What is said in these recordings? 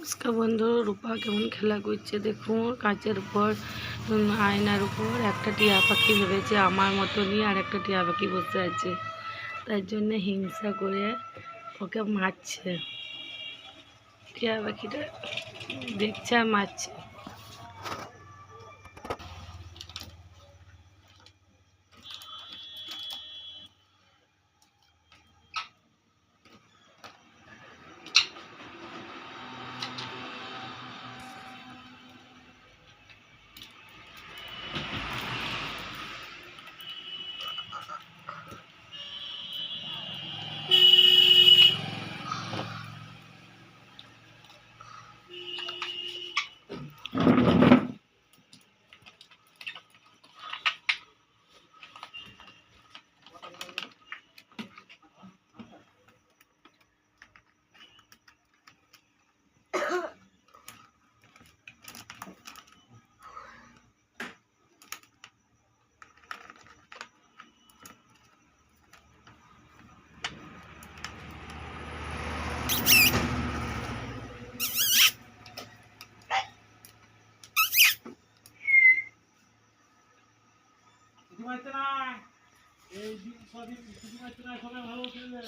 নমস্কার বন্ধু, রূপা কেমন খেলা করছে দেখুন। কাঁচের উপর আয়নার উপর একটা টিয়া পাখি ভেবেছে আমার মতনই আর একটা টিয়া পাখি বসে আছে, তাই জন্য হিংসা করে ওকে মারছে। টিয়া পাখিটা দেখছে আর মারছে।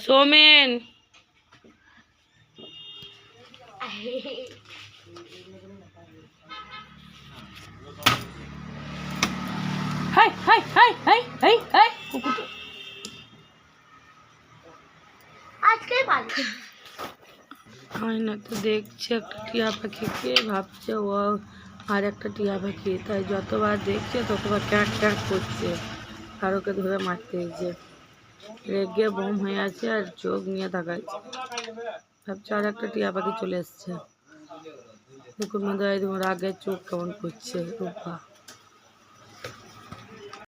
Somen high high high high high high কুকুরটা আয়না তো দেখছে একটা টিয়া পাখিকে, ভাবছে ও আর একটা টিয়া পাখি, তাই যতবার দেখছে ততবার ক্যাঁক ক্যাঁক করছে আর ওকে ধরে মারতে হয়েছে। রেগে বোম হয়ে আছে আর চোখ নিয়ে তাকাচ্ছে, ভাবছে আর একটা টিয়া পাখি চলে এসছে। দেখুন মধ্যে একদম রাগের চোখ কেমন করছে রূপা।